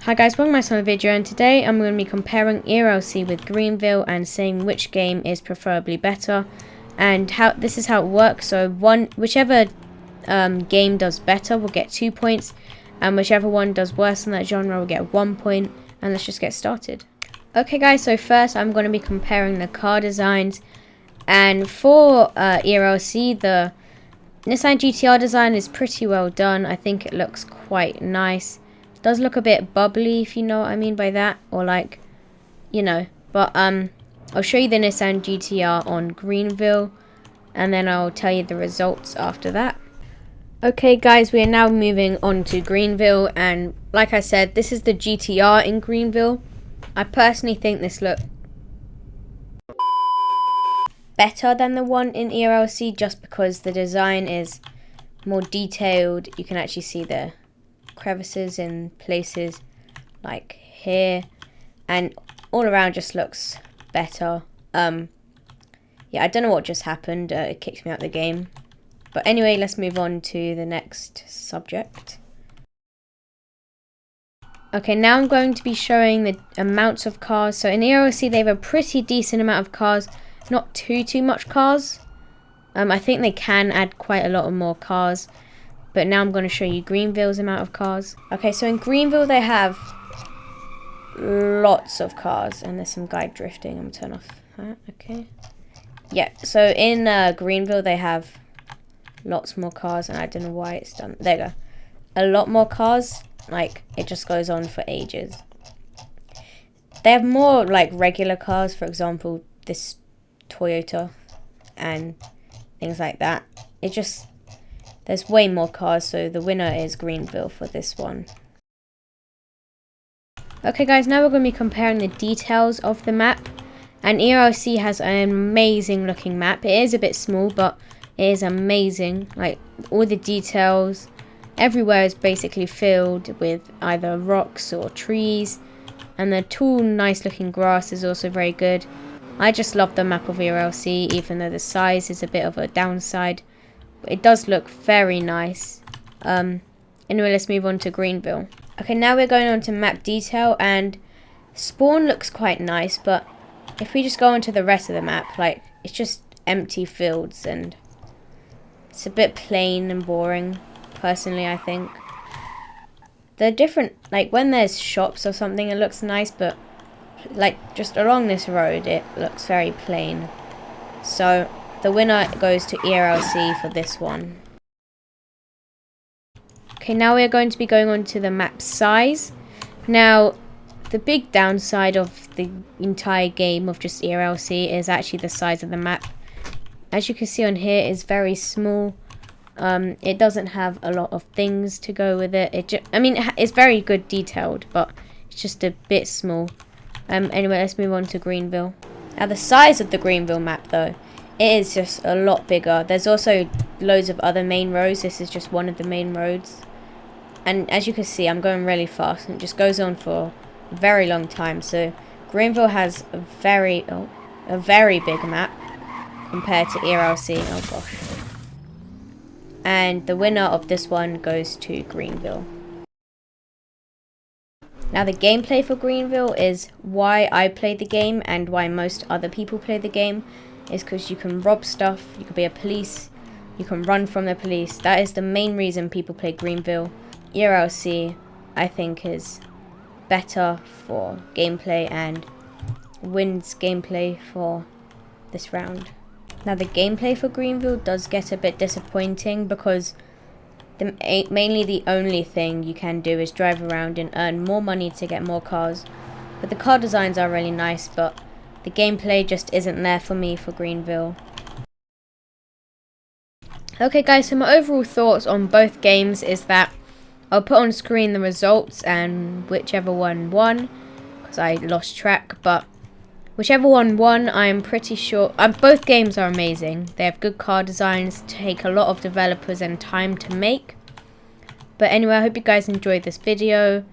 Hi guys, welcome to my video, and today I'm going to be comparing ERLC with Greenville and saying which game is preferably better and how this is how it works. So whichever game does better will get 2 points, and whichever one does worse in that genre will get 1 point. And let's just get started. Okay guys, so first I'm going to be comparing the car designs, and for ERLC the Nissan GTR design is pretty well done. I think it looks quite nice. Does look a bit bubbly, if you know what I mean by that, or like, you know. But I'll show you the Nissan GTR on Greenville, and then I'll tell you the results after that. Okay guys, we are now moving on to Greenville, and like I said, this is the GTR in Greenville. I personally think this looks better than the one in ERLC, just because the design is more detailed. You can actually see the crevices in places like here, and all around just looks better. Yeah, I don't know what just happened. It kicked me out of the game. But anyway, let's move on to the next subject. Okay, now I'm going to be showing the amounts of cars. So in ERLC they have a pretty decent amount of cars, not too much cars. I think they can add quite a lot of more cars. But now I'm going to show you Greenville's amount of cars. Okay, so in Greenville they have lots of cars. And there's some guy drifting. I'm going to turn off that. Okay. Yeah, so in Greenville they have lots more cars. And I don't know why it's done. There you go. A lot more cars. Like, it just goes on for ages. They have more, like, regular cars. For example, this Toyota and things like that. It just... There's way more cars, so the winner is Greenville for this one. Okay guys, now we're going to be comparing the details of the map. And ERLC has an amazing looking map. It is a bit small, but it is amazing. Like, all the details, everywhere is basically filled with either rocks or trees. And the tall, nice looking grass is also very good. I just love the map of ERLC, even though the size is a bit of a downside. It does look very nice. Anyway, let's move on to Greenville. Okay, now we're going on to map detail, and spawn looks quite nice, but if we just go on to the rest of the map, like, it's just empty fields, and it's a bit plain and boring, personally, I think. They're different, like, when there's shops or something, it looks nice, but, like, just along this road, it looks very plain. So the winner goes to ERLC for this one. Okay, now we're going to be going on to the map size. Now, the big downside of the entire game of just ERLC is actually the size of the map. As you can see on here, it's very small. It doesn't have a lot of things to go with it. I mean, it's very good detailed, but it's just a bit small. Anyway, let's move on to Greenville. Now, the size of the Greenville map, though, it is just a lot bigger. There's also loads of other main roads. This is just one of the main roads. And as you can see, I'm going really fast. And it just goes on for a very long time. So Greenville has a very big map compared to ERLC. Oh gosh. And the winner of this one goes to Greenville. Now the gameplay for Greenville is why I play the game and why most other people play the game. Is because you can rob stuff, you can be a police, you can run from the police. That is the main reason people play Greenville. ERLC, I think, is better for gameplay and wins gameplay for this round. Now the gameplay for Greenville does get a bit disappointing because mainly the only thing you can do is drive around and earn more money to get more cars. But the car designs are really nice, but the gameplay just isn't there for me for Greenville. Okay guys, so my overall thoughts on both games is that I'll put on screen the results and whichever one won, because I lost track, but whichever one won, I'm pretty sure. Both games are amazing. They have good car designs, take a lot of developers and time to make. But anyway, I hope you guys enjoyed this video.